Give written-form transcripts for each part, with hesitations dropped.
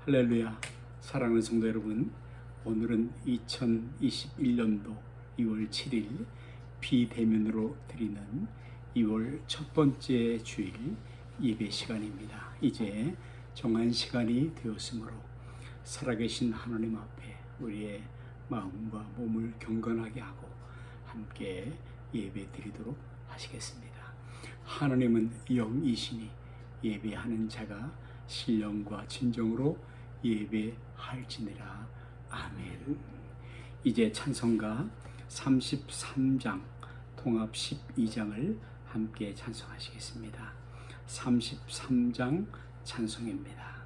할렐루야. 사랑하는 성도 여러분, 오늘은 2021년도 2월 7일 비대면으로 드리는 2월 첫 번째 주일 예배 시간입니다. 이제 정한 시간이 되었으므로 살아계신 하나님 앞에 우리의 마음과 몸을 경건하게 하고 함께 예배 드리도록 하시겠습니다. 하나님은 영이시니 예배하는 자가 신령과 진정으로 예배할지니라. 아멘. 이제 찬송가 33장 통합 12장을 함께 찬송하시겠습니다. 33장 찬송입니다.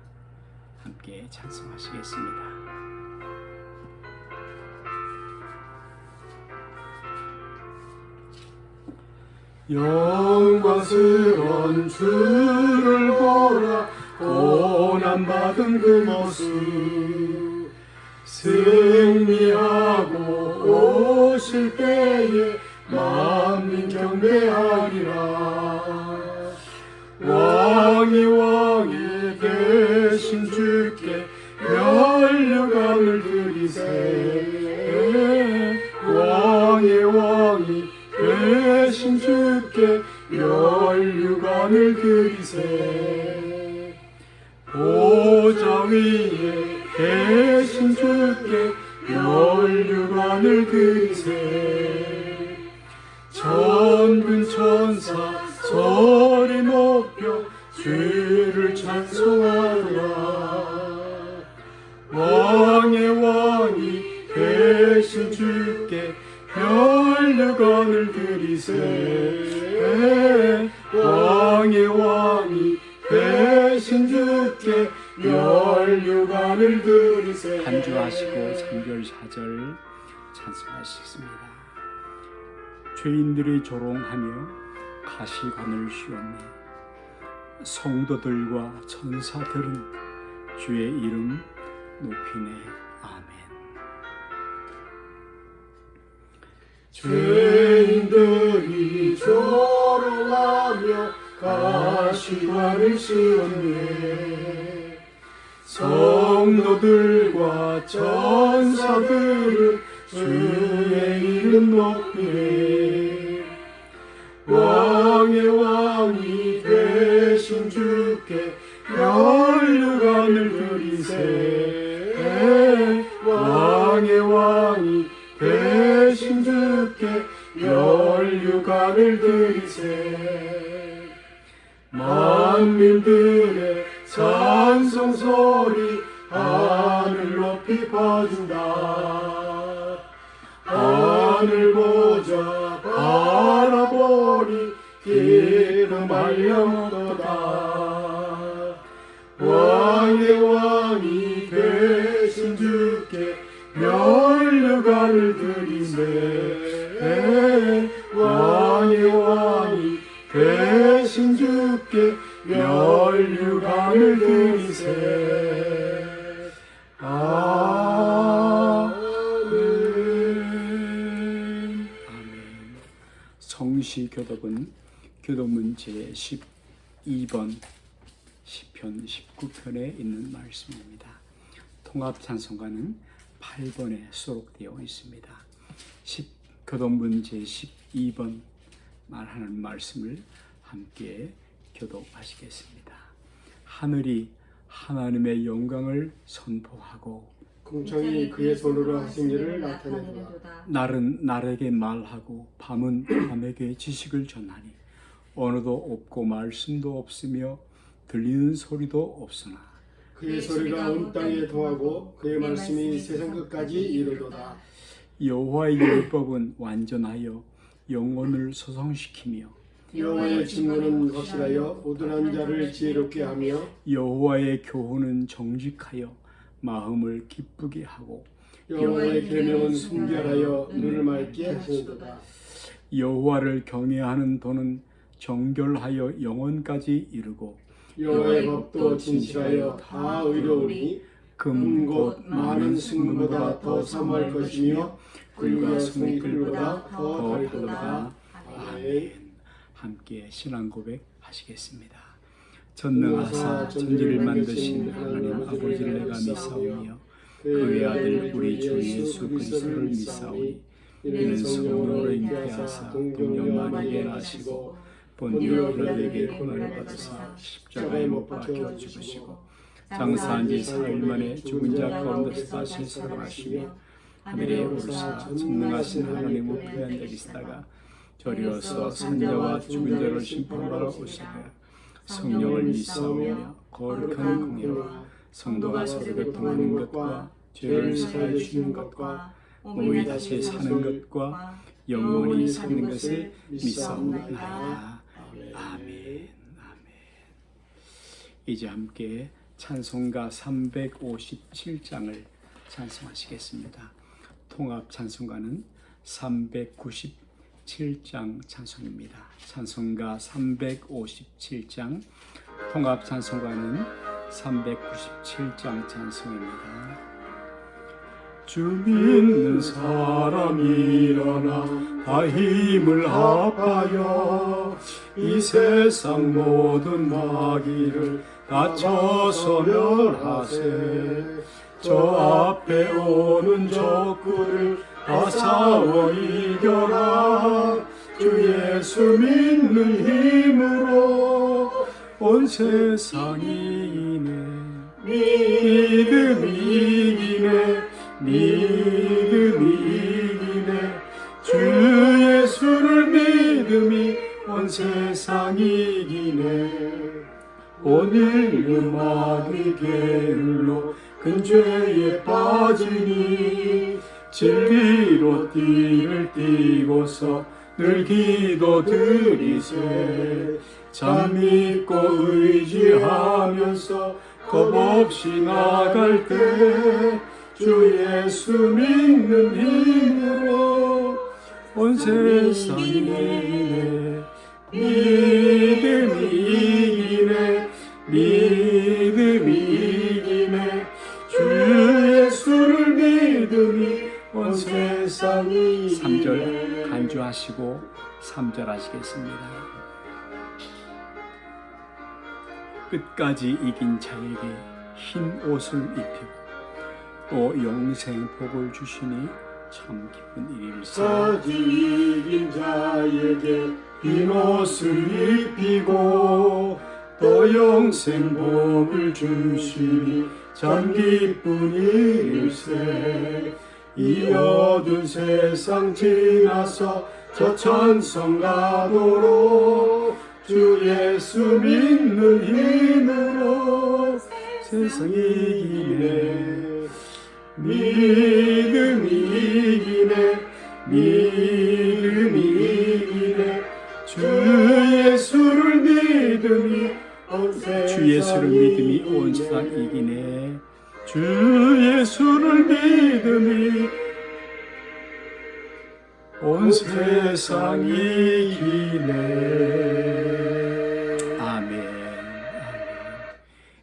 함께 찬송하시겠습니다. 영광스러운 주를 보라. 고난받은 그 모습 승리하고 오실 때에 만민 경배하리라. 왕이 되신 주께 면류관을 드리세. 왕이 되신 주께 면류관을 드리세. 보좌 위에 계신 주께 면류관을 드리세. 천군 천사 소리 높여 주를 찬송하라. 왕이 되신 주께 면류관을 드리세. 왕이 되신 주께 면류관을 드리세. 간주하시고 3절 4절 찬송하시겠습니다. 죄인들이 조롱하며 가시관을 씌웠네. 성도들과 천사들은 주의 이름 높이네. 아멘. 죄인들이 조롱하며 가시관을 씌웠네. 성도들과 천사들은 주의 이름 높이네. 왕이 되신 주께 면류관을 드리세. 왕이 되신 주께 면류관을 드리세. 만민들의 찬송 소리 하늘 높이 퍼진다. 하늘 보자 바라보니 기름 말려도다. 왕이 되신 주께 면류관을 드리세. 왕이 되신 주께 면류관을 드리세. 아멘. 아멘. 성시교독은 교독문 제12번 시편 19편에 있는 말씀입니다. 통합찬송가는 8번에 수록되어 있습니다. 교독문 제12번 말하는 말씀을 함께 교독하시겠습니다. 하늘이 하나님의 영광을 선포하고 공창이 그의 손으로 하신 일을 나타내도다. 날은 날에게 말하고 밤은 밤에게 지식을 전하니 언어도 없고 말씀도 없으며 들리는 소리도 없으나 그의 소리가 온 땅에 통하고 그의 말씀이 세상 끝까지 이르도다. 여호와의 율법은 완전하여 영혼을 소성시키며 여호와의 증거는 거실하여 우둔한 자를 지혜롭게 하며 여호와의 교훈은 정직하여 마음을 기쁘게 하고 여호와의 계명은 순결하여 눈을 맑게 하시도다. 여호와를 경외하는 도는 정결하여 영원까지 이르고 여호와의 법도 진실하여 다 의로우니 금 곧 많은 승금보다 더 사모할 것이며 글과 송이글보다 더 달도다. 아멘. 함께 신앙 고백 하시겠습니다. 전능하사 천지를 만드신 하나님 아버지를 내가 믿사오며 그의 아들 우리 주 예수 그리스도를 믿사오니 이는 성령으로 잉태하사 동정 마리아에게 나시고 본디오 빌라도에게 고난을 받으사 십자가에 못 박혀 죽으시고 장사한 지 사흘 만에 죽은 자 가운데서 다시 살아나시며 하늘에 오르사 전능하신 하나님 우편에 앉아 계시다가 저리어서 산자와 죽은 자를 심판하러 오시되 성령을 믿사오며 거룩한 공예와 성도가 서로 교통하는 것과 죄를 사하여 주는 것과 몸이 다시 사는 것과 영원히 사는 것을 믿사옵나이다. 아멘. 이제 함께 찬송가 357장을 찬송하시겠습니다. 통합 찬송가는 397장 찬송입니다. 찬송가 357장, 통합 찬송가는 397장 찬송입니다. 주 믿는 사람 일어나 다 힘을 합하여 이 세상 모든 마귀를 다쳐서 멸하세. 저 앞에 오는 적군을 다 싸워 이겨라. 주 예수 믿는 힘으로 온 세상이 이기네. 믿음이 이기네. 믿음이 이기네. 주 예수를 믿음이 온 세상이 이기네. 오늘 음악이 게을러 큰 죄에 빠지니 진리로 띠를 띠고서 늘 기도드리세. 참 믿고 의지하면서 겁없이 나갈 때 주 예수 믿는 힘으로 온 세상이 이기네. 믿음이 이기네. 믿음이 이기네. 주 예수를 믿음이 온 세상이 3절 간주하시고 3절 하시겠습니다. 끝까지 이긴 자에게 흰 옷을 입히고 또 영생 복을 주시니 참 기쁜 일일세. 끝까지 이긴 자에게 흰 옷을 입히고 또 영생 복을 주시니 참 기쁜 일일세. 이 어두운 세상 지나서 저 천성 가도록 주 예수 믿는 힘으로 세상이 이기네. 믿음이 이기네. 믿음이 이기네. 주 예수를 믿음이 온 세상 주 예수를 믿음이 온 세상 이기네. 주 예수를 믿음이 온 세상 이기네. 아멘.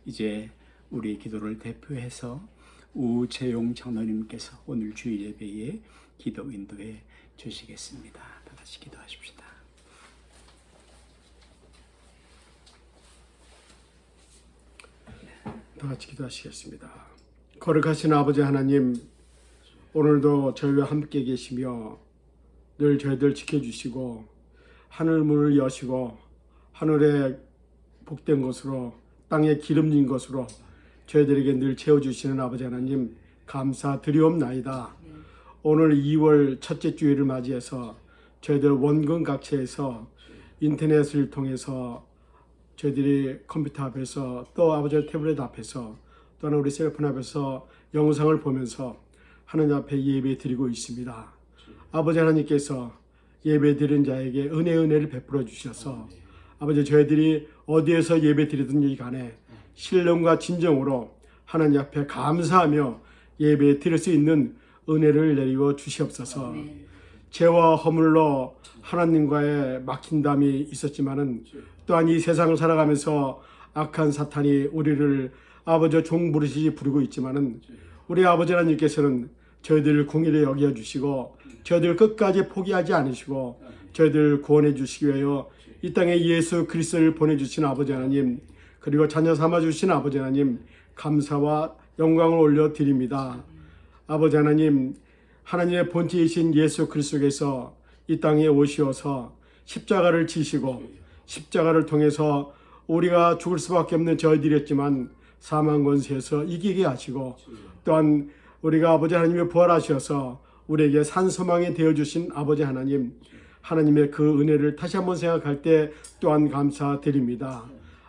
이제 우리 기도를 대표해서 우재용 장로님께서 오늘 주일 예배에 기도 인도해 주시겠습니다. 다 같이 기도하십시다. 다 같이 기도하시겠습니다. 거룩하신 아버지 하나님, 오늘도 저희와 함께 계시며 늘 저희들 지켜주시고 하늘 문을 여시고 하늘에 복된 것으로 땅에 기름진 것으로 저희들에게 늘 채워주시는 아버지 하나님 감사드리옵나이다. 오늘 2월 첫째 주일을 맞이해서 저희들 원근 각처에서 인터넷을 통해서 저희들이 컴퓨터 앞에서 또 아버지의 태블릿 앞에서 또는 우리 셀폰 앞에서 영상을 보면서 하나님 앞에 예배 드리고 있습니다. 아버지 하나님께서 예배 드린 자에게 은혜를 베풀어 주셔서 아버지 저희들이 어디에서 예배 드리든지 간에 신령과 진정으로 하나님 앞에 감사하며 예배 드릴 수 있는 은혜를 내리워 주시옵소서. 죄와 허물로 하나님과의 막힌담이 있었지만은 또한 이 세상을 살아가면서 악한 사탄이 우리를 아버지 종부르시지 부르고 있지만은 우리 아버지 하나님께서는 저희들을 공의를 여겨 주시고 저희들 끝까지 포기하지 않으시고 저희들 구원해 주시기 위하여 이 땅에 예수 그리스도를 보내주신 아버지 하나님, 그리고 자녀 삼아주신 아버지 하나님 감사와 영광을 올려드립니다. 아버지 하나님, 하나님의 본체이신 예수 그리스도께서 이 땅에 오시어서 십자가를 지시고 십자가를 통해서 우리가 죽을 수밖에 없는 저희들이었지만 사망 권세에서 이기게 하시고, 또한 우리가 아버지 하나님의 부활하셔서 우리에게 산소망이 되어주신 아버지 하나님, 하나님의 그 은혜를 다시 한번 생각할 때 또한 감사드립니다.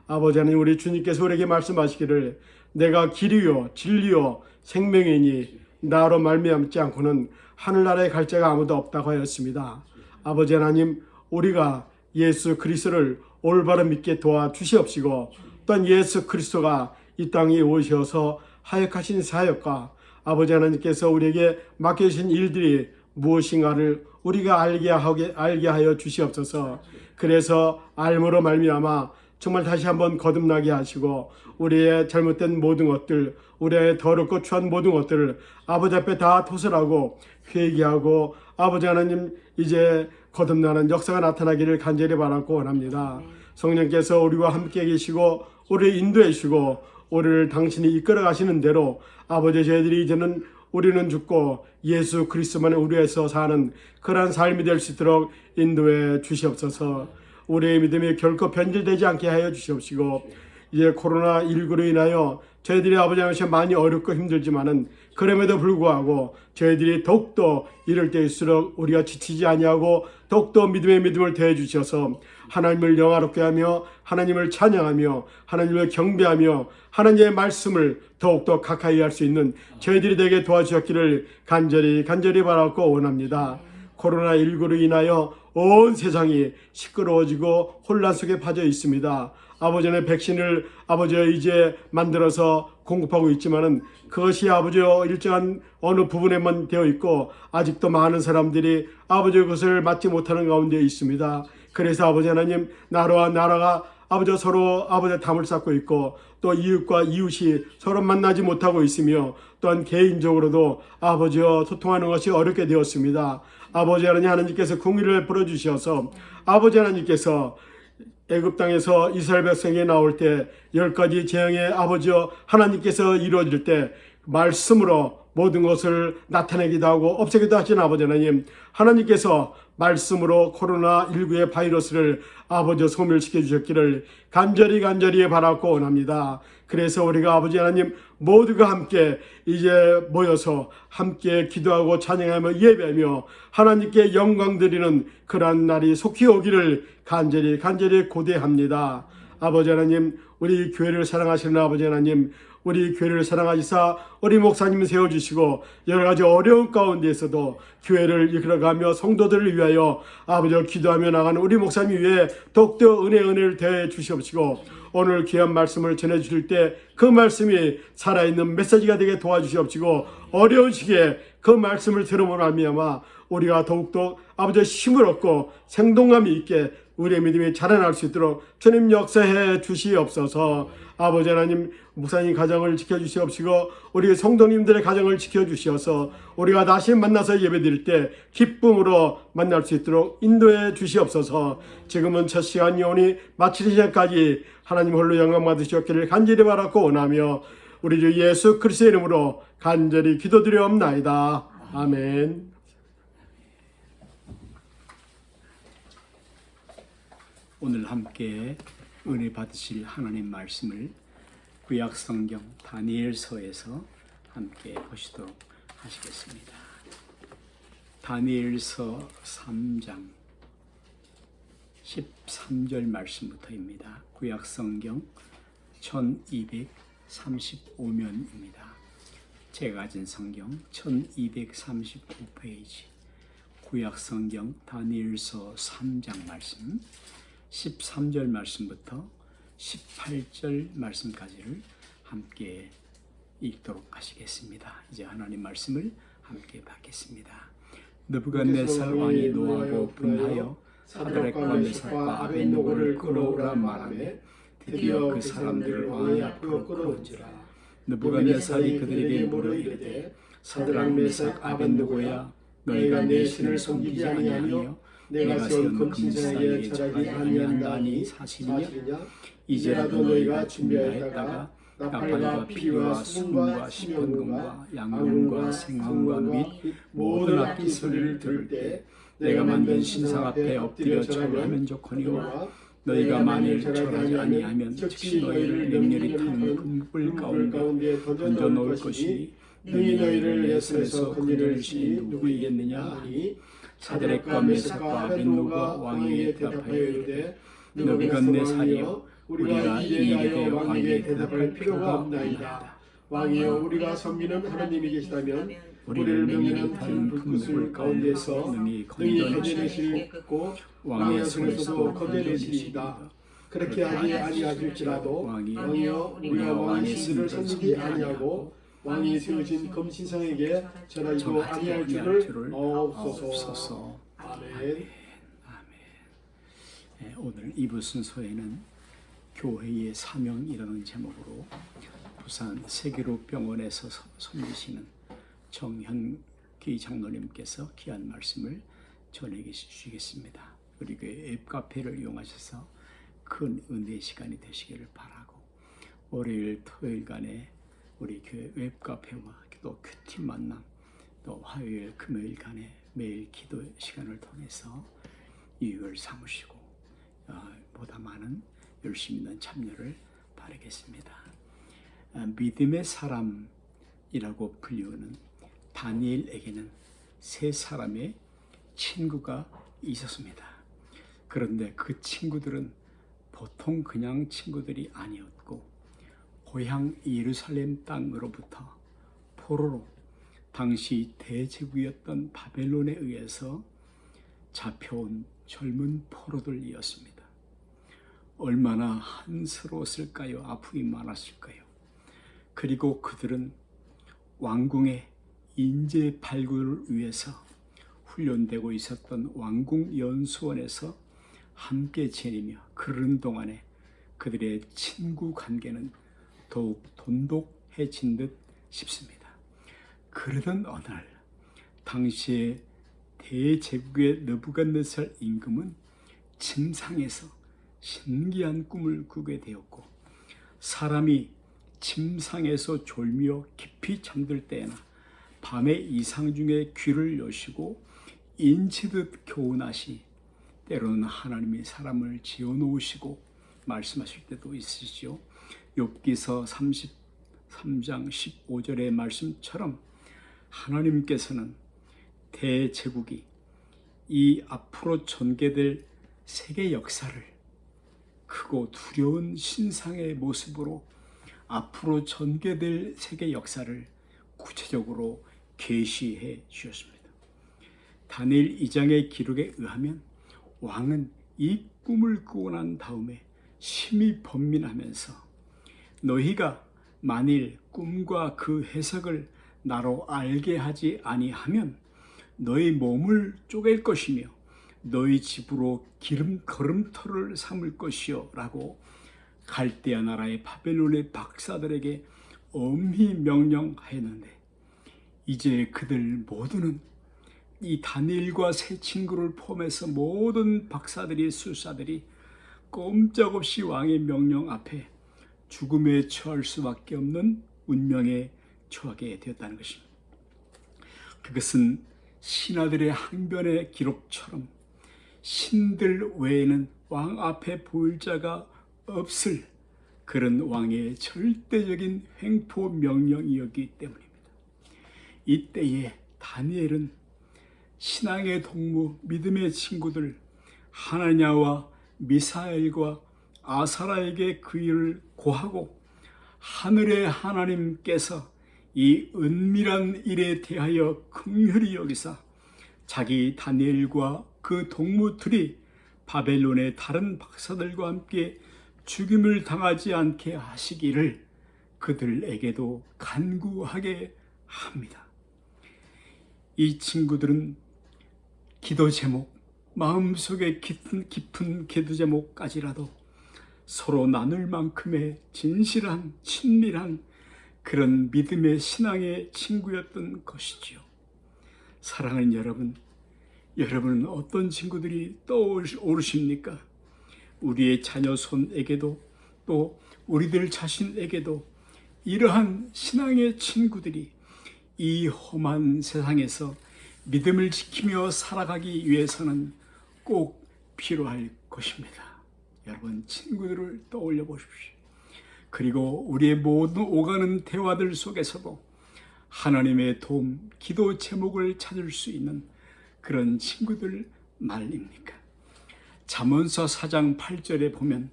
아버지 하나님, 우리 주님께서 우리에게 말씀하시기를 내가 길이요 진리요 생명이니 나로 말미암지 않고는 하늘나라에 갈 자가 아무도 없다고 하였습니다. 아버지 하나님, 우리가 예수 그리스도를 올바로 믿게 도와주시옵시고, 또한 예수 그리스도가 이 땅에 오셔서 하역하신 사역과 아버지 하나님께서 우리에게 맡겨주신 일들이 무엇인가를 우리가 알게 하여 주시옵소서. 그래서 알므로 말미암아 정말 다시 한번 거듭나게 하시고, 우리의 잘못된 모든 것들, 우리의 더럽고 추한 모든 것들을 아버지 앞에 다 토설하고 회개하고, 아버지 하나님 이제 거듭나는 역사가 나타나기를 간절히 바라고 원합니다. 성령께서 우리와 함께 계시고 우리를 인도해 주시고 우리를 당신이 이끌어 가시는 대로 아버지, 저희들이 이제는 우리는 죽고 예수 그리스도만을 우리에서 사는 그러한 삶이 될 수 있도록 인도해 주시옵소서. 우리의 믿음이 결코 변질되지 않게 하여 주시옵시고, 이제 코로나19로 인하여 저희들이 아버지 하나님 많이 어렵고 힘들지만은 그럼에도 불구하고 저희들이 더욱더 이럴 때일수록 우리가 지치지 아니하고 더욱더 믿음의 믿음을 더해 주셔서 하나님을 영화롭게 하며 하나님을 찬양하며 하나님을 경배하며 하나님의 말씀을 더욱더 가까이 할 수 있는 저희들이 되게 도와주셨기를 간절히 바라고 원합니다. 코로나19로 인하여 온 세상이 시끄러워지고 혼란 속에 빠져 있습니다. 아버지는 백신을 아버지가 이제 만들어서 공급하고 있지만은 그것이 아버지와 일정한 어느 부분에만 되어 있고 아직도 많은 사람들이 아버지의 것을 맞지 못하는 가운데 있습니다. 그래서 아버지 하나님, 나라와 나라가 아버지 서로 아버지 담을 쌓고 있고, 또 이웃과 이웃이 서로 만나지 못하고 있으며, 또한 개인적으로도 아버지와 소통하는 것이 어렵게 되었습니다. 아버지 하나님께서 궁의를 풀어주셔서 아버지 하나님께서 애굽 땅에서 이스라엘 백성이 나올 때 10가지 재앙의 아버지여 하나님께서 이루어질 때 말씀으로 모든 것을 나타내기도 하고 없애기도 하신 아버지 하나님, 하나님께서 말씀으로 코로나19의 바이러스를 아버지 소멸시켜 주셨기를 간절히 바라고 원합니다. 그래서 우리가 아버지 하나님 모두가 함께 이제 모여서 함께 기도하고 찬양하며 예배하며 하나님께 영광 드리는 그러한 날이 속히 오기를 간절히 고대합니다. 아버지 하나님, 우리 교회를 사랑하시는 아버지 하나님, 우리 교회를 사랑하시사 우리 목사님 세워주시고 여러 가지 어려운 가운데에서도 교회를 이끌어가며 성도들을 위하여 아버지를 기도하며 나가는 우리 목사님 위에 더욱더 은혜를 더해 주시옵시고, 오늘 귀한 말씀을 전해주실 때 그 말씀이 살아있는 메시지가 되게 도와주시옵시고, 어려운 시기에 그 말씀을 들음으로 말미암아 우리가 더욱더 아버지의 힘을 얻고 생동감이 있게 우리의 믿음이 자라날 수 있도록 주님 역사해 주시옵소서. 아버지 하나님, 목사님 가정을 지켜주시옵시고 우리 성도님들의 가정을 지켜주시어서 우리가 다시 만나서 예배드릴 때 기쁨으로 만날 수 있도록 인도해 주시옵소서. 지금은 첫 시간이 오니 마칠 시간까지 하나님 홀로 영광 받으시옵기를 간절히 바라고 원하며 우리 주 예수 그리스도의 이름으로 간절히 기도드리옵나이다. 아멘. 오늘 함께 은혜 받으실 하나님 말씀을 구약 성경 다니엘서에서 함께 보시도록 하시겠습니다. 다니엘서 3장 13절 말씀부터입니다. 구약 성경 1235면입니다. 제가 가진 성경 1235페이지, 구약 성경 다니엘서 3장 말씀 13절 말씀부터 18절 말씀까지를 함께 읽도록 하시겠습니다. 이제 하나님 말씀을 함께 받겠습니다. 느부갓네살 왕이 노하고 분하여 사드락과 메삭과 아벳느고를 끌어오라 말하매 드디어 그 사람들을 왕의 앞으로 끌어온지라. 느부갓네살이 그들에게 물어 이르되 사드락 메삭 아벳느고야, 너희가 내 신을 섬기지 아니하며 내가 세운 금신상에게 절하지 아니한다니 사실이냐? 이제라도 너희가 준비하였다가 나팔과 피와 수금과 시편금과 양금과 생금과 및 모든 악기 소리를 들을 때 내가 만든 신상 앞에 엎드려 절하면 좋거니와 너희가 만일 절하지 아니하면 즉시 너희를 맹렬히 타는 불 가운데 던져 놓을 것이니 능히 너희를 내 손에서 건져낼 누구이겠느냐 하니 사드락과 메삭과 아벤노가 왕에게 대답하여 이르되 느부갓네살이여 우리가 이 일에 대하여 왕에게 대답할 필요가 없나이다. 왕이여 우리가 섬기는 하나님이 계시다면 우리를 맹렬히 타는 불 가운데서 능히 건져내시고 왕의 손에서도 건져내시리이다. 그렇게 하지 아니하실지라도 왕이여 우리가 왕의 신들을 섬기지 아니하고 왕이 세우신 금신상에게 절하지도 아니할 줄을 없소서. 아멘. 네, 오늘 2부 순서에는 교회의 사명이라는 제목으로 부산 세계로병원에서 섬기시는 정현기 장로님께서 귀한 말씀을 전해 주시겠습니다. 우리 교회 앱카페를 이용하셔서 큰 은혜의 시간이 되시기를 바라고, 월요일 토요일간에 우리 교회 웹카페와 또 큐티 만남, 또 화요일 금요일간에 매일 기도 시간을 통해서 유익을 삼으시고 보다 많은 열심 있는 참여를 바라겠습니다. 믿음의 사람이라고 불리우는 다니엘에게는 세 사람의 친구가 있었습니다. 그런데 그 친구들은 보통 그냥 친구들이 아니었고, 고향 예루살렘 땅으로부터 포로로 당시 대제국이었던 바벨론에 의해서 잡혀온 젊은 포로들이었습니다. 얼마나 한스러웠을까요? 아픔이 많았을까요? 그리고 그들은 왕궁의 인재 발굴을 위해서 훈련되고 있었던 왕궁 연수원에서 함께 지내며 그러는 동안에 그들의 친구 관계는 더욱 돈독해진 듯 싶습니다. 그러던 어느 날 당시의 대제국의 느부갓네살 임금은 침상에서 신기한 꿈을 꾸게 되었고, 사람이 침상에서 졸며 깊이 잠들 때에나 밤에 이상 중에 귀를 여시고 인치듯 교훈하시, 때로는 하나님이 사람을 지어놓으시고 말씀하실 때도 있으시죠. 욥기서 33장 15절의 말씀처럼 하나님께서는 대제국이 이 앞으로 전개될 세계 역사를 크고 두려운 신상의 모습으로 앞으로 전개될 세계 역사를 구체적으로 계시해 주셨습니다. 다니엘 2장의 기록에 의하면 왕은 이 꿈을 꾸고 난 다음에 심히 번민하면서 너희가 만일 꿈과 그 해석을 나로 알게 하지 아니하면 너희 몸을 쪼갤 것이며 너희 집으로 걸음터를 삼을 것이요 라고 갈대아 나라의 바벨론의 박사들에게 엄히 명령하였는데, 이제 그들 모두는 이 다니엘과 세 친구를 포함해서 모든 박사들이 술사들이 꼼짝없이 왕의 명령 앞에 죽음에 처할 수밖에 없는 운명에 처하게 되었다는 것입니다. 그것은 신하들의 항변의 기록처럼 신들 외에는 왕 앞에 보일 자가 없을 그런 왕의 절대적인 횡포 명령이었기 때문입니다. 이때에 다니엘은 신앙의 동무 믿음의 친구들 하나냐와 미사엘과 아사라에게 그 일을 고하고, 하늘의 하나님께서 이 은밀한 일에 대하여 긍휼히 여기사 자기 다니엘과 그 동무들이 바벨론의 다른 박사들과 함께 죽임을 당하지 않게 하시기를 그들에게도 간구하게 합니다. 이 친구들은 기도 제목, 마음속에 깊은 기도 제목까지라도 서로 나눌 만큼의 진실한 친밀한 그런 믿음의 신앙의 친구였던 것이지요. 사랑하는 여러분, 여러분은 어떤 친구들이 떠오르십니까? 우리의 자녀 손에게도 또 우리들 자신에게도 이러한 신앙의 친구들이 이 험한 세상에서 믿음을 지키며 살아가기 위해서는 꼭 필요할 것입니다. 여러분, 친구들을 떠올려 보십시오. 그리고 우리의 모든 오가는 대화들 속에서도 하나님의 도움, 기도 제목을 찾을 수 있는 그런 친구들 말입니까? 잠언서 4장 8절에 보면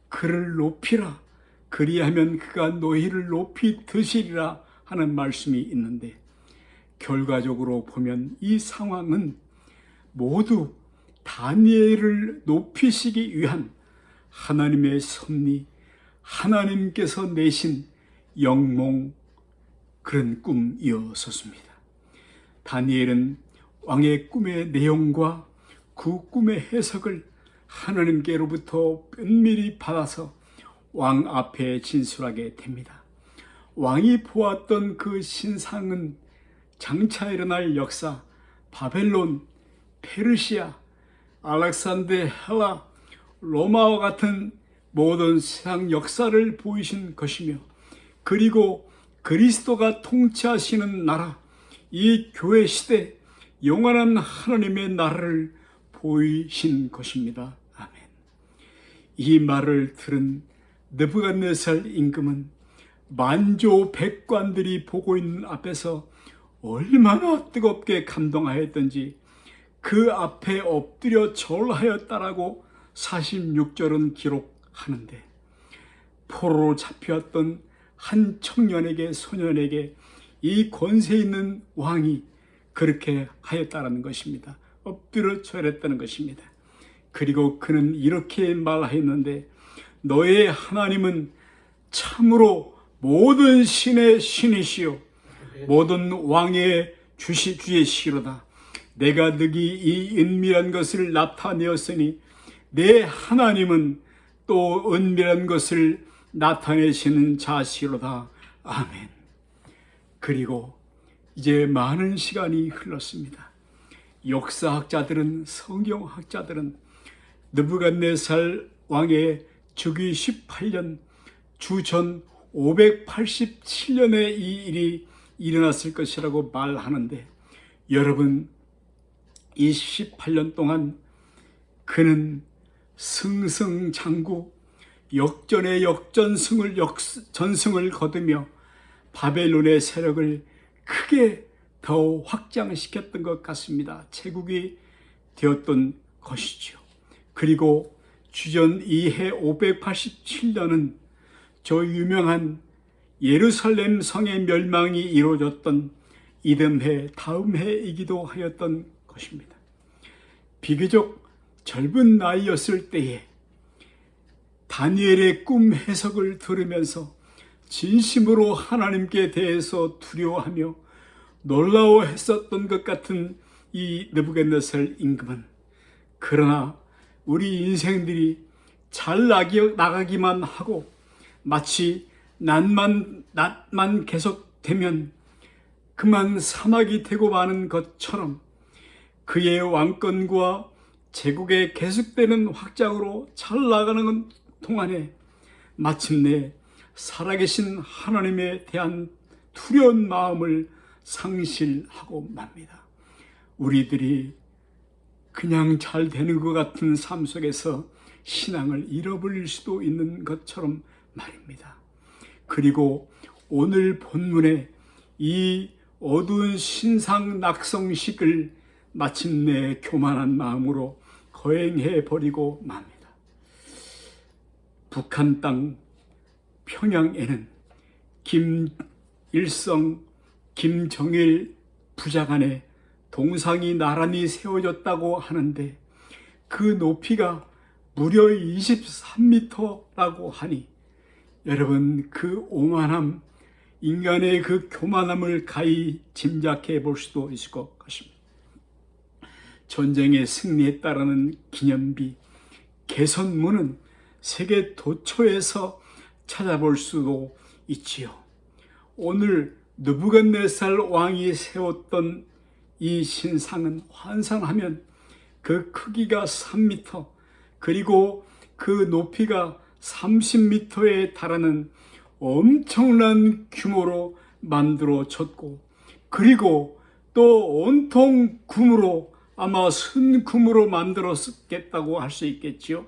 그를 높이라, 그리하면 그가 너희를 높이 드시리라 하는 말씀이 있는데, 결과적으로 보면 이 상황은 모두 다니엘을 높이시기 위한 하나님의 섭리, 하나님께서 내신 영몽, 그런 꿈이었었습니다. 다니엘은 왕의 꿈의 내용과 그 꿈의 해석을 하나님께로부터 면밀히 받아서 왕 앞에 진술하게 됩니다. 왕이 보았던 그 신상은 장차 일어날 역사, 바벨론, 페르시아, 알렉산더, 헬라, 로마와 같은 모든 세상 역사를 보이신 것이며, 그리고 그리스도가 통치하시는 나라, 이 교회 시대 영원한 하나님의 나라를 보이신 것입니다. 아멘. 이 말을 들은 느부갓네살 임금은 만조 백관들이 보고 있는 앞에서 얼마나 뜨겁게 감동하였던지 그 앞에 엎드려 절하였다라고 46절은 기록하는데, 포로로 잡혀왔던 한 청년에게, 소년에게 이 권세 있는 왕이 그렇게 하였다라는 것입니다. 엎드려 절했다는 것입니다. 그리고 그는 이렇게 말하였는데, 너의 하나님은 참으로 모든 신의 신이시요 모든 왕의 주의 시로다. 내가 너희 이 은밀한 것을 나타내었으니 내 하나님은 또 은밀한 것을 나타내시는 자시로다. 아멘. 그리고 이제 많은 시간이 흘렀습니다. 역사학자들은, 성경학자들은 느부갓네살 왕의 주기 18년 주전 587년에 이 일이 일어났을 것이라고 말하는데, 여러분, 이 18년 동안 그는 승승장구, 역전의 전승을 거두며 바벨론의 세력을 크게 더 확장시켰던 것 같습니다. 제국이 되었던 것이죠. 그리고 주전 2해 587년은 저 유명한 예루살렘 성의 멸망이 이루어졌던 이듬해 다음 해이기도 하였던 것입니다. 비교적 젊은 나이였을 때에 다니엘의 꿈 해석을 들으면서 진심으로 하나님께 대해서 두려워하며 놀라워했었던 것 같은 이 느부갓네살 임금은, 그러나 우리 인생들이 잘 나가기만 하고 마치 낫만 계속되면 그만 사막이 되고 마는 것처럼 그의 왕권과 제국의 계속되는 확장으로 잘 나가는 동안에 마침내 살아계신 하나님에 대한 두려운 마음을 상실하고 맙니다. 우리들이 그냥 잘 되는 것 같은 삶 속에서 신앙을 잃어버릴 수도 있는 것처럼 말입니다. 그리고 오늘 본문에 이 어두운 신상 낙성식을 마침내 교만한 마음으로 거행해 버리고 맙니다. 북한 땅 평양에는 김일성, 김정일 부자 간의 동상이 나란히 세워졌다고 하는데, 그 높이가 무려 23m라고 하니 여러분, 그 오만함, 인간의 그 교만함을 가히 짐작해 볼 수도 있을 것 같습니다. 전쟁에 승리했다라는 기념비, 개선문은 세계 도처에서 찾아볼 수도 있지요. 오늘 느부갓네살 왕이 세웠던 이 신상은 환상하면 그 크기가 3m, 그리고 그 높이가 30m에 달하는 엄청난 규모로 만들어졌고, 그리고 또 온통 금으로, 아마 순금으로 만들었겠다고 할 수 있겠지요.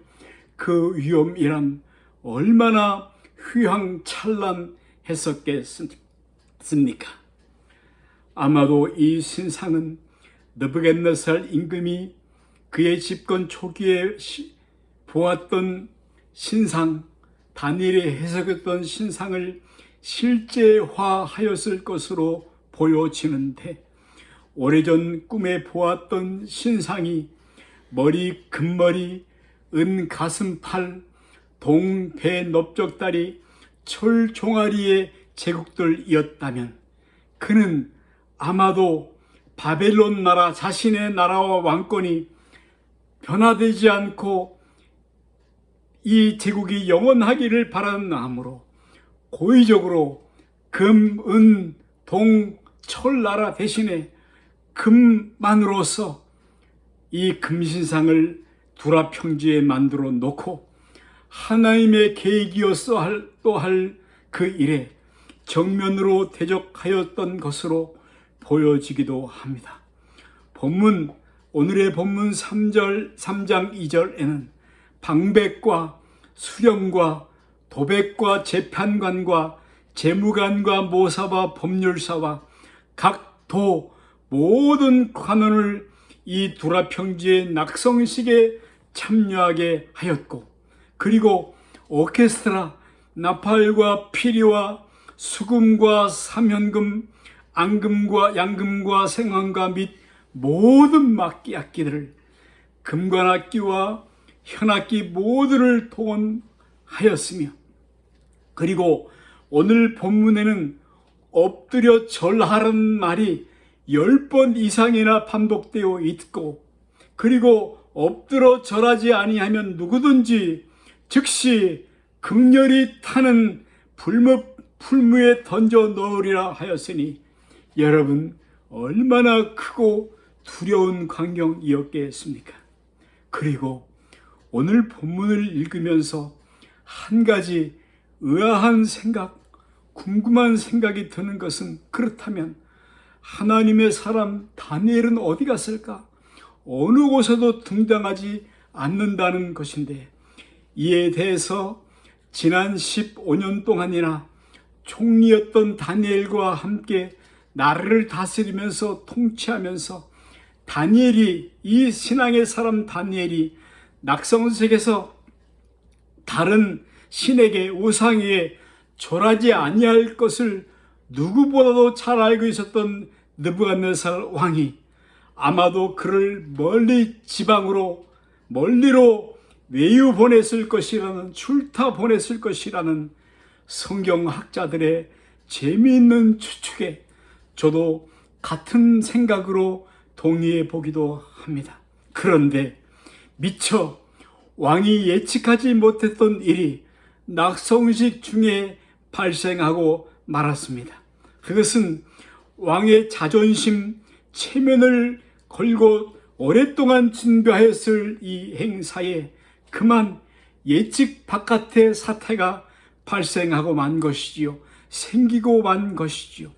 그 위엄이란 얼마나 휘황찬란했었겠습니까? 아마도 이 신상은 느부갓네살 임금이 그의 집권 초기에 보았던 신상, 다니엘이 해석했던 신상을 실제화하였을 것으로 보여지는데, 오래전 꿈에 보았던 신상이 머리 금머리, 은 가슴팔, 동배 넓적다리, 철 종아리의 제국들이었다면 그는 아마도 바벨론 나라, 자신의 나라와 왕권이 변화되지 않고 이 제국이 영원하기를 바라는 마음으로 고의적으로 금, 은, 동, 철 나라 대신에 금만으로서 이 금신상을 두라 평지에 만들어 놓고 하나님의 계획이었어 또 할 그 일에 정면으로 대적하였던 것으로 보여지기도 합니다. 오늘의 본문 3장 2절에는 방백과 수령과 도백과 재판관과 재무관과 모사와 법률사와 각 도 모든 관원을 이 두라 평지의 낙성식에 참여하게 하였고, 그리고 오케스트라, 나팔과 피리와 수금과 삼현금, 앙금과 양금과 생황과 및 모든 악기들을, 금관악기와 현악기 모두를 동원하였으며, 그리고 오늘 본문에는 엎드려 절하라는 말이 10번 이상이나 반복되어 있고, 그리고 엎드려 절하지 아니하면 누구든지 즉시 극렬히 타는 풀무에 던져 넣으리라 하였으니, 여러분 얼마나 크고 두려운 광경이었겠습니까? 그리고 오늘 본문을 읽으면서 한 가지 의아한 생각, 궁금한 생각이 드는 것은, 그렇다면 하나님의 사람 다니엘은 어디 갔을까? 어느 곳에도 등장하지 않는다는 것인데, 이에 대해서 지난 15년 동안이나 총리였던 다니엘과 함께 나라를 다스리면서 통치하면서 다니엘이, 이 신앙의 사람 다니엘이 낙성석에서 다른 신에게, 우상에게 절하지 아니할 것을 누구보다도 잘 알고 있었던 느부갓네살 왕이 아마도 그를 멀리로 외유 보냈을 것이라는, 출타 보냈을 것이라는 성경학자들의 재미있는 추측에 저도 같은 생각으로 동의해 보기도 합니다. 그런데 미처 왕이 예측하지 못했던 일이 낙성식 중에 발생하고 말았습니다. 그것은 왕의 자존심, 체면을 걸고 오랫동안 준비하였을 이 행사에 그만 예측 바깥의 사태가 발생하고 만 것이지요. 생기고 만 것이지요.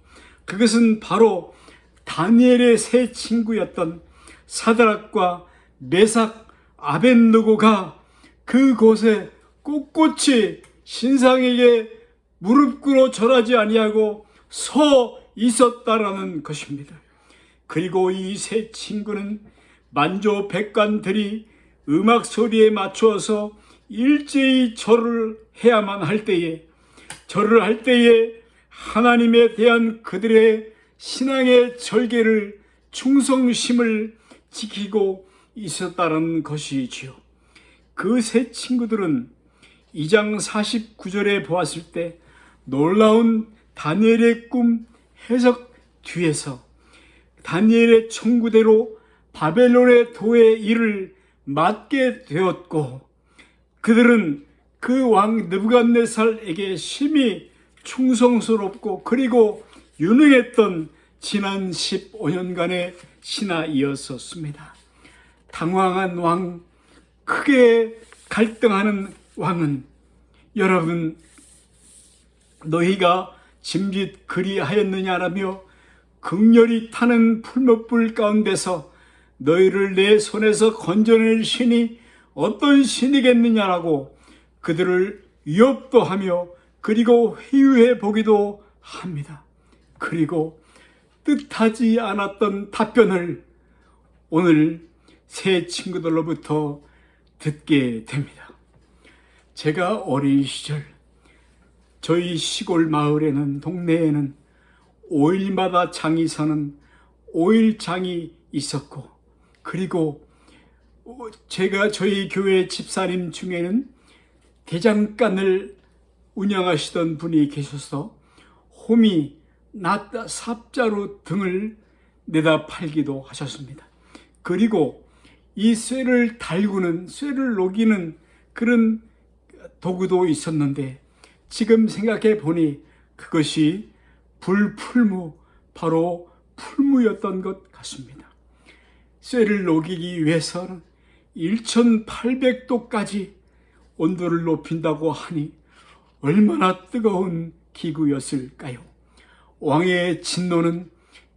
그것은 바로 다니엘의 세 친구였던 사드락과 메삭, 아벳느고가 그곳에 꿋꿋이 신상에게 무릎 꿇어 절하지 아니하고 서 있었다라는 것입니다. 그리고 이 세 친구는 만조백관들이 음악 소리에 맞추어서 일제히 절을 해야만 할 때에, 절을 할 때에 하나님에 대한 그들의 신앙의 절개를, 충성심을 지키고 있었다는 것이지요. 그 세 친구들은 2장 49절에 보았을 때 놀라운 다니엘의 꿈 해석 뒤에서 다니엘의 청구대로 바벨론의 도의 일을 맡게 되었고, 그들은 그 왕 느부갓네살에게 심히 충성스럽고 그리고 유능했던 지난 15년간의 신하 이었었습니다. 당황한 왕, 크게 갈등하는 왕은 여러분 너희가 짐짓 그리하였느냐라며 극렬히 타는 풀무불 가운데서 너희를 내 손에서 건져낼 신이 어떤 신이겠느냐라고 그들을 위협도 하며 그리고 회유해 보기도 합니다. 그리고 뜻하지 않았던 답변을 오늘 새 친구들로부터 듣게 됩니다. 제가 어린 시절 저희 시골 마을에는 동네에는 5일마다 장이 서는 5일장이 있었고 그리고 제가 저희 교회 집사님 중에는 대장간을 운영하시던 분이 계셔서 홈이 낫다 삽자루 등을 내다 팔기도 하셨습니다. 그리고 이 쇠를 달구는 쇠를 녹이는 그런 도구도 있었는데 지금 생각해 보니 그것이 불풀무 바로 풀무였던 것 같습니다. 쇠를 녹이기 위해서는 1800도까지 온도를 높인다고 하니 얼마나 뜨거운 기구였을까요? 왕의 진노는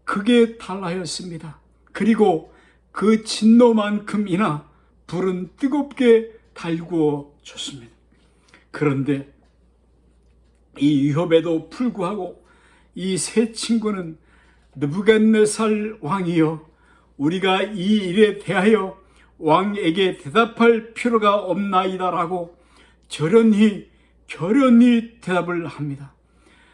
극에 달하였습니다. 그리고 그 진노만큼이나 불은 뜨겁게 달구어 줬습니다. 그런데 이 위협에도 불구하고 이 세 친구는 느부갓네살 왕이여 우리가 이 일에 대하여 왕에게 대답할 필요가 없나이다라고 결연히 대답을 합니다.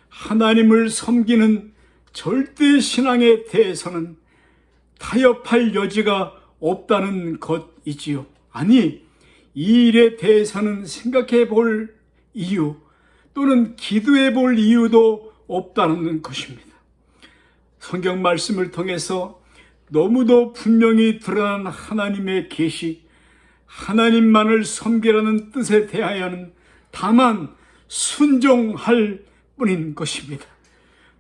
하나님을 섬기는 절대 신앙에 대해서는 타협할 여지가 없다는 것이지요. 아니, 이 일에 대해서는 생각해 볼 이유 또는 기도해 볼 이유도 없다는 것입니다. 성경 말씀을 통해서 너무도 분명히 드러난 하나님의 계시, 하나님만을 섬기라는 뜻에 대하여는 다만 순종할 뿐인 것입니다.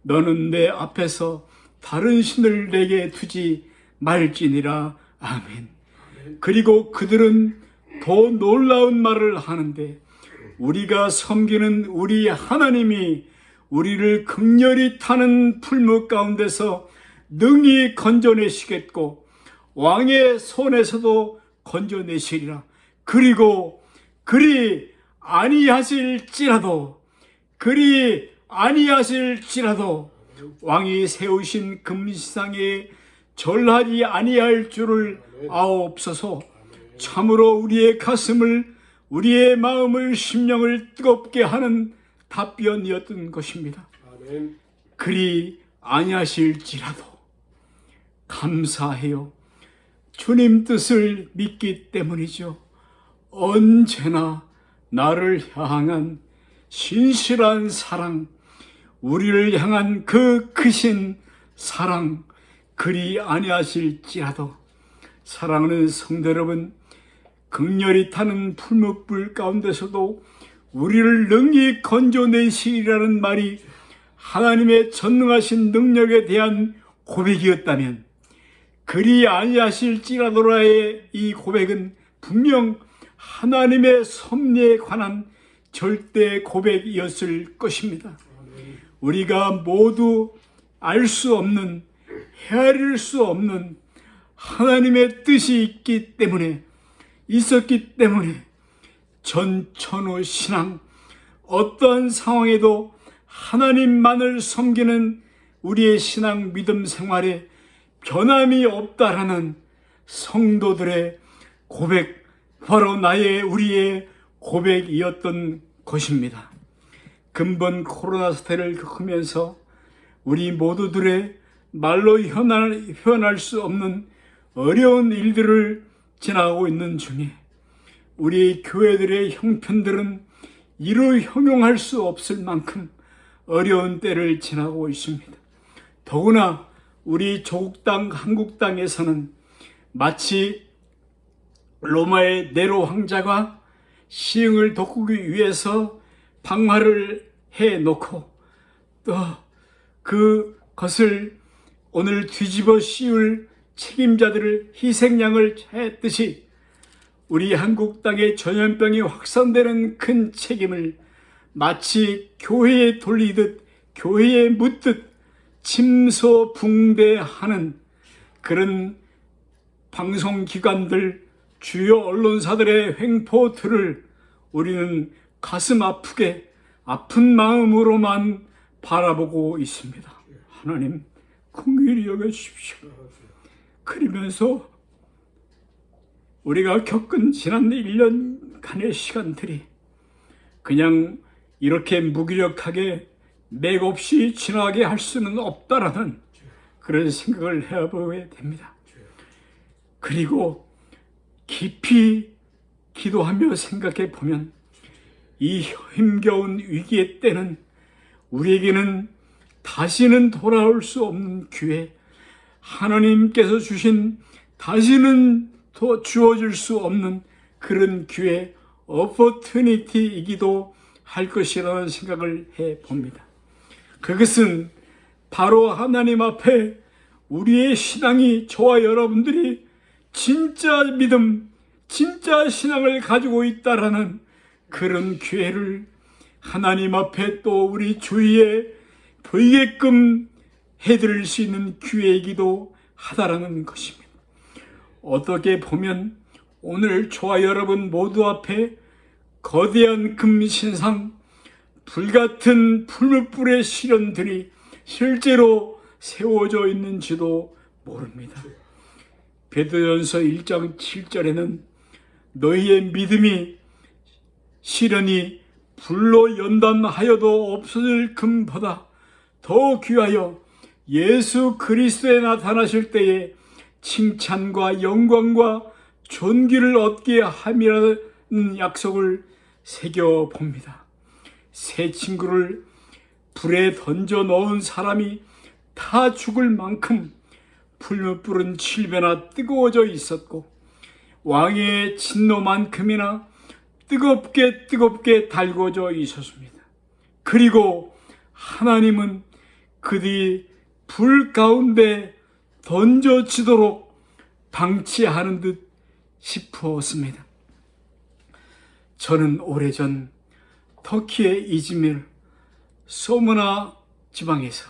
너는 내 앞에서 다른 신을 내게 두지 말지니라. 아멘. 그리고 그들은 더 놀라운 말을 하는데 우리가 섬기는 우리 하나님이 우리를 극렬히 타는 풀무 가운데서 능히 건져내시겠고 왕의 손에서도 건져내시리라. 그리고 그리 아니하실지라도 왕이 세우신 금시상에 절하지 아니할 줄을 아옵소서. 참으로 우리의 가슴을 우리의 마음을 심령을 뜨겁게 하는 답변이었던 것입니다. 그리 아니하실지라도 감사해요. 주님 뜻을 믿기 때문이죠. 언제나 나를 향한 신실한 사랑, 우리를 향한 그 크신 사랑, 그리 아니하실지라도 사랑하는 성도 여러분, 극렬히 타는 풀무불 가운데서도 우리를 능히 건져내시리라는 말이 하나님의 전능하신 능력에 대한 고백이었다면 그리 아니하실지라도라의 이 고백은 분명 하나님의 섭리에 관한 절대 고백이었을 것입니다. 우리가 모두 알 수 없는, 헤아릴 수 없는 하나님의 뜻이 있었기 때문에 전천후 신앙, 어떠한 상황에도 하나님만을 섬기는 우리의 신앙 믿음 생활에 변함이 없다라는 성도들의 고백, 바로 우리의 고백이었던 것입니다. 근본 코로나 사태를 겪으면서 우리 모두들의 말로 표현할 수 없는 어려운 일들을 지나가고 있는 중에 우리 교회들의 형편들은 이루 형용할 수 없을 만큼 어려운 때를 지나고 있습니다. 더구나 우리 조국 땅, 한국 땅에서는 마치 로마의 네로 황자가 시흥을 돋구기 위해서 방화를 해놓고 또 그것을 오늘 뒤집어 씌울 책임자들을 희생양을 했듯이 우리 한국 땅에 전염병이 확산되는 큰 책임을 마치 교회에 돌리듯 교회에 묻듯 침소붕대하는 그런 방송기관들, 주요 언론사들의 횡포들을 우리는 가슴 아프게 아픈 마음으로만 바라보고 있습니다. 하나님 긍휼히 여겨주십시오. 그러면서 우리가 겪은 지난 1년간의 시간들이 그냥 이렇게 무기력하게 맥없이 지나가게 할 수는 없다라는 그런 생각을 해보게 됩니다. 그리고 깊이 기도하며 생각해 보면 이 힘겨운 위기의 때는 우리에게는 다시는 돌아올 수 없는 기회, 하나님께서 주신 다시는 더 주어질 수 없는 그런 기회, opportunity이기도 할 것이라는 생각을 해 봅니다. 그것은 바로 하나님 앞에 우리의 신앙이, 저와 여러분들이 진짜 믿음, 진짜 신앙을 가지고 있다라는 그런 기회를 하나님 앞에 또 우리 주위에 보이게끔 해드릴 수 있는 기회이기도 하다라는 것입니다. 어떻게 보면 오늘 저와 여러분 모두 앞에 거대한 금신상, 불같은 풀무불의 시련들이 실제로 세워져 있는지도 모릅니다. 베드로전서 1장 7절에는 너희의 믿음이 시련이 불로 연단하여도 없어질 금보다 더 귀하여 예수 그리스도에 나타나실 때에 칭찬과 영광과 존귀를 얻게 함이라는 약속을 새겨봅니다. 새 친구를 불에 던져 넣은 사람이 다 죽을 만큼 풀무불은 7배나 뜨거워져 있었고 왕의 진노만큼이나 뜨겁게 달궈져 있었습니다. 그리고 하나님은 그들이 불 가운데 던져지도록 방치하는 듯 싶었습니다. 저는 오래전 터키의 이즈밀 소무나 지방에서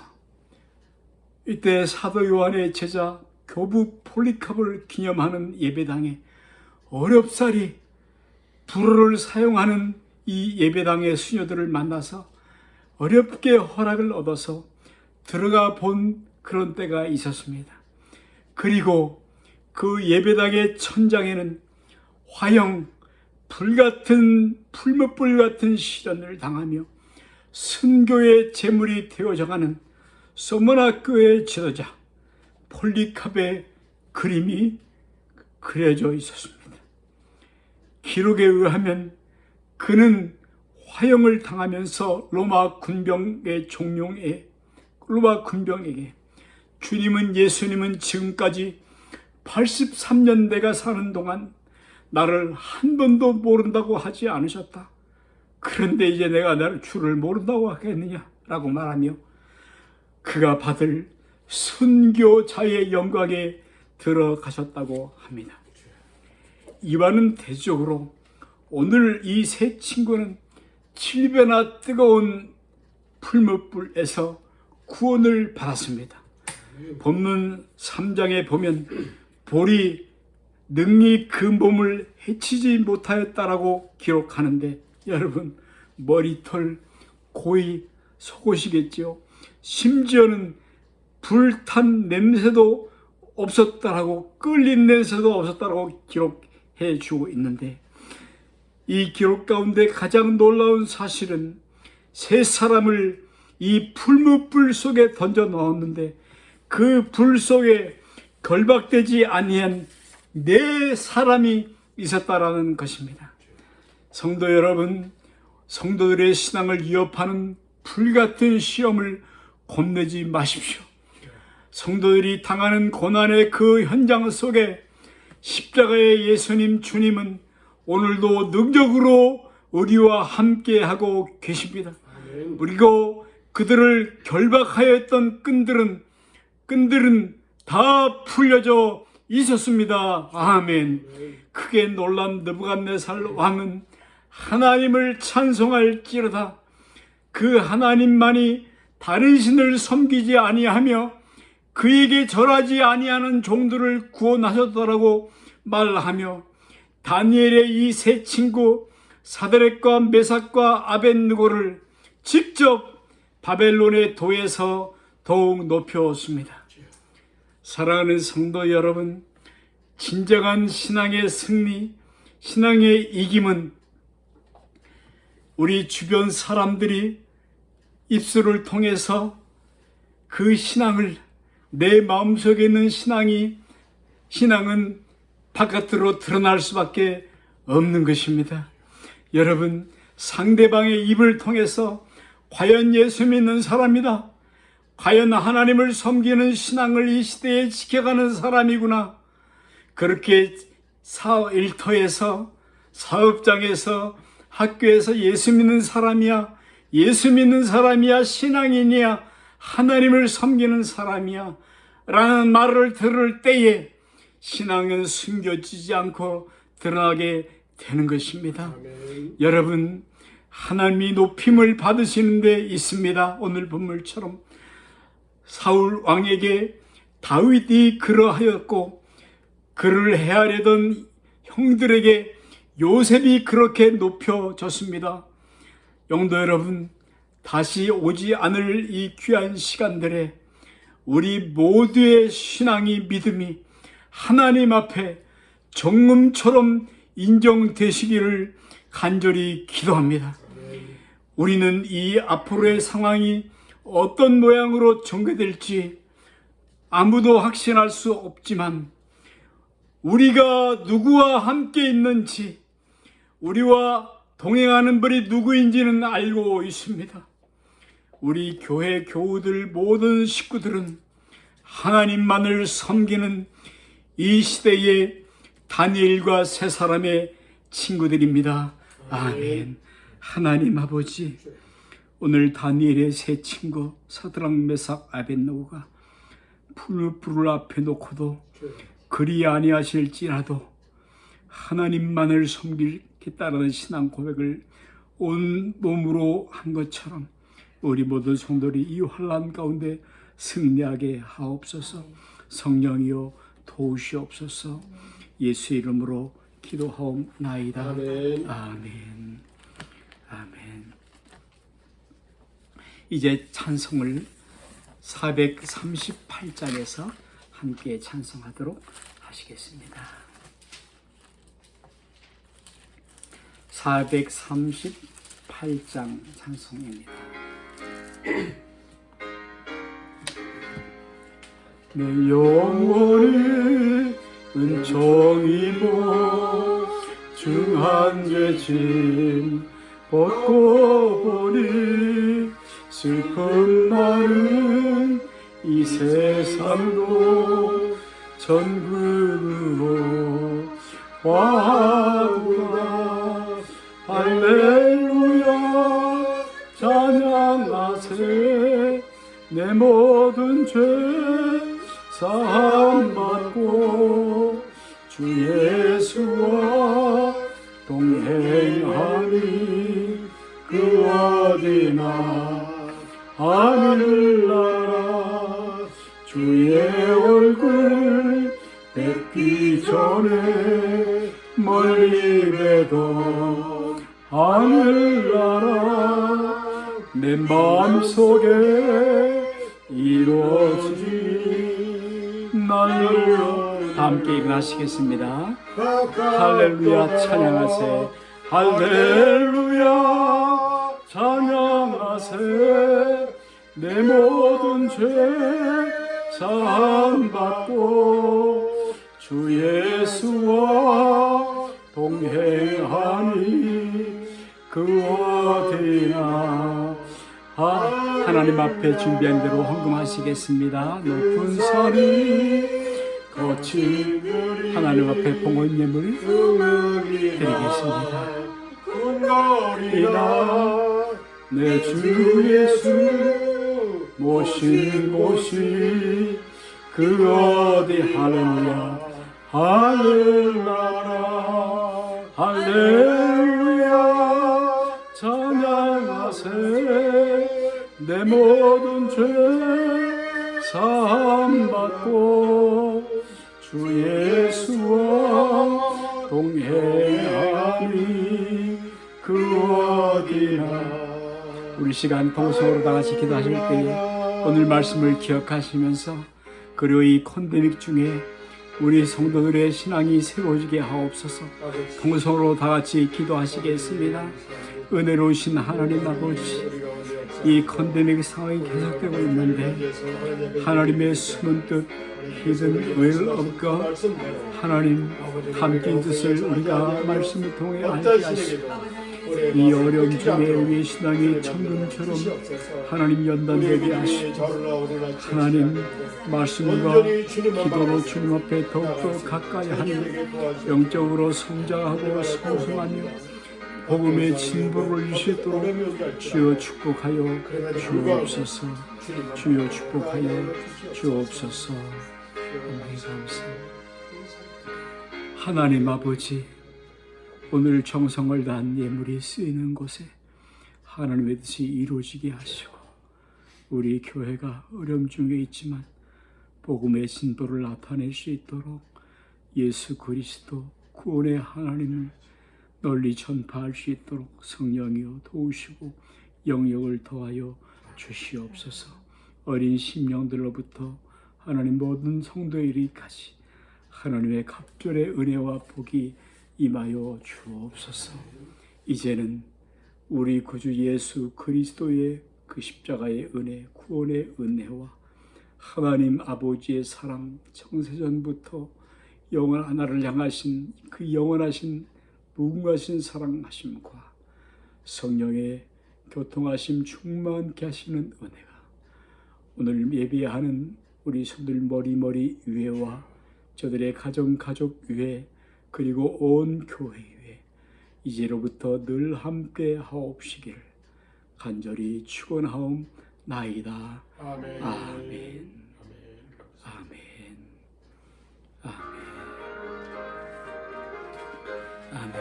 이때 사도 요한의 제자 교부 폴리캅을 기념하는 예배당에 어렵사리 불어를 사용하는 이 예배당의 수녀들을 만나서 어렵게 허락을 얻어서 들어가 본 그런 때가 있었습니다. 그리고 그 예배당의 천장에는 화형, 불같은 풀무불 같은 시련을 당하며 순교의 제물이 되어져가는 소모나 교회의 지도자 폴리캅의 그림이 그려져 있었습니다. 기록에 의하면 그는 화형을 당하면서 로마 군병에게 주님은, 예수님은 지금까지 83년 내가 사는 동안 나를 한 번도 모른다고 하지 않으셨다. 그런데 이제 내가 나를 주를 모른다고 하겠느냐라고 말하며 그가 받을 순교자의 영광에 들어가셨다고 합니다. 이와는 대조적으로 오늘 이 세 친구는 7배나 뜨거운 풀무불에서 구원을 받았습니다. 본문 3장에 보면 볼이 능히 그 몸을 해치지 못하였다라고 기록하는데 여러분 머리털, 고이, 속옷이겠죠. 심지어는 불탄 냄새도 없었다라고, 끌린 냄새도 없었다라고 기록해 주고 있는데 이 기록 가운데 가장 놀라운 사실은 세 사람을 이 풀무불 속에 던져 넣었는데 그 불 속에 결박되지 아니한 4사람이 있었다라는 것입니다. 성도 여러분, 성도들의 신앙을 위협하는 불같은 시험을 겁내지 마십시오. 성도들이 당하는 고난의 그 현장 속에 십자가의 예수님 주님은 오늘도 능력으로 우리와 함께하고 계십니다. 그리고 그들을 결박하였던 끈들은 다 풀려져 있었습니다. 아멘. 크게 놀란 느부갓네살 왕은 하나님을 찬송할지로다. 그 하나님만이 다른 신을 섬기지 아니하며 그에게 절하지 아니하는 종들을 구원하셨더라고 말하며 다니엘의 이 세 친구 사드락과 메삭과 아벳느고를 직접 바벨론의 도에서 더욱 높여왔습니다. 사랑하는 성도 여러분, 진정한 신앙의 승리, 신앙의 이김은 우리 주변 사람들이 입술을 통해서 그 신앙을, 내 마음속에 있는 신앙은 바깥으로 드러날 수밖에 없는 것입니다. 여러분, 상대방의 입을 통해서 과연 예수 믿는 사람이다, 과연 하나님을 섬기는 신앙을 이 시대에 지켜가는 사람이구나, 그렇게 일터에서, 사업장에서, 학교에서 예수 믿는 사람이야, 예수 믿는 사람이야, 신앙인이야, 하나님을 섬기는 사람이야 라는 말을 들을 때에 신앙은 숨겨지지 않고 드러나게 되는 것입니다. 아멘. 여러분, 하나님이 높임을 받으시는 데 있습니다. 오늘 본문처럼 사울 왕에게 다윗이 그러하였고 그를 헤아리던 형들에게 요셉이 그렇게 높여졌습니다. 영도 여러분, 다시 오지 않을 이 귀한 시간들에 우리 모두의 신앙이, 믿음이 하나님 앞에 정금처럼 인정되시기를 간절히 기도합니다. 우리는 이 앞으로의 상황이 어떤 모양으로 전개될지 아무도 확신할 수 없지만 우리가 누구와 함께 있는지, 우리와 동행하는 분이 누구인지는 알고 있습니다. 우리 교회 교우들 모든 식구들은 하나님만을 섬기는 이 시대의 다니엘과 세 사람의 친구들입니다. 아멘. 하나님 아버지, 오늘 다니엘의 세 친구 사드락, 메삭, 아벳느고가 불을 앞에 놓고도 그리 아니하실지라도 하나님만을 섬기겠다는 신앙 고백을 온 몸으로 한 것처럼 우리 모든 성도들이 이 환난 가운데 승리하게 하옵소서. 성령이여 도우시옵소서. 예수의 이름으로 기도하옵나이다. 아멘. 아멘. 아멘. 이제 찬송을 438장에서 함께 찬송하도록 하시겠습니다. 438장 찬송입니다. 내 영혼이 은총이 모중한 죄짐 벗고 보니 슬픈 말은 이 세상도 전국으로 와도다. 할렐루야 찬양하세. 내 모든 죄 사함 받고 주 예수와 동행하니 그 어디나 하늘나라 주의 얼굴 뵙기 전에 멀리 뵈도 하늘나라 내 마음속에 이루어지 날로. 함께 일어나시겠습니다. 할렐루야 찬양하세. 할렐루야 찬양하세. 내 모든 죄 사함 받고 주 예수와 동행하니 그 어디나. 하나님 앞에 준비한 대로 헌금하시겠습니다. 높은 산이 거친 하나님 앞에 봉헌 예물 드리겠습니다. 내 주 예수 모신 곳이 그 어디 할렐루야 할렐루야 할렐루야 찬양하세 내 모든 죄 사함받고 주 예수와 동행하니 그 어디나. 우리 시간 통성으로 다 같이 기도하실 때에 오늘 말씀을 기억하시면서 그리고 이 콘데믹 중에 우리 성도들의 신앙이 새로워지게 하옵소서. 통성으로 다 같이 기도하시겠습니다. 은혜로우신 하나님 아버지, 이 콘데믹 상황이 계속되고 있는데 하나님의 숨은 뜻 Hidden will of God, 하나님 담긴 뜻을 우리가 말씀을 통해 알게 하시고 이 어려움 중에 우리의 신앙이 천금처럼 하나님 연단되게 하시고 하나님 말씀과 기도로 주님 앞에 더욱더 가까이 하며 영적으로 성장하고 성숙하며 복음의 진보를 이룰 수 있도록 주여 축복하여 주옵소서. 주여 축복하여 주옵소서. 감사합니다. 하나님 아버지, 오늘 정성을 다한 예물이 쓰이는 곳에 하나님의 뜻이 이루어지게 하시고 우리 교회가 어려움 중에 있지만 복음의 진도를 나타낼 수 있도록 예수 그리스도 구원의 하나님을 널리 전파할 수 있도록 성령이여 도우시고 영역을 더하여 주시옵소서. 어린 심령들로부터 하나님 모든 성도에 이르기까지 하나님의 갑절의 은혜와 복이 임하여 주옵소서. 이제는 우리 구주 예수 그리스도의 그 십자가의 은혜, 구원의 은혜와 하나님 아버지의 사랑, 창세전부터 영원 하나를 향하신 그 영원하신 무궁하신 사랑하심과 성령의 교통하심 충만케 하시는 은혜가 오늘 예배하는 우리 성들 머리머리 위에와 저들의 가족 위에 그리고 온 교회 위에 이제로부터 늘 함께 하옵시기를 간절히 축원하옵나이다. 아멘. 아멘. 아멘. 아멘. 아멘.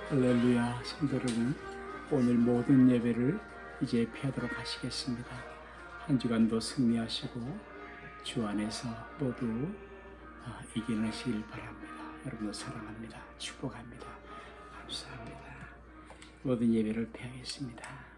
할렐루야. 성도 여러분, 오늘 모든 예배를 이제 피하도록 하시겠습니다. 한 주간도 승리하시고 주 안에서 모두 이겨내시길 바랍니다. 여러분을 사랑합니다. 축복합니다. 감사합니다. 모든 예배를 피하겠습니다.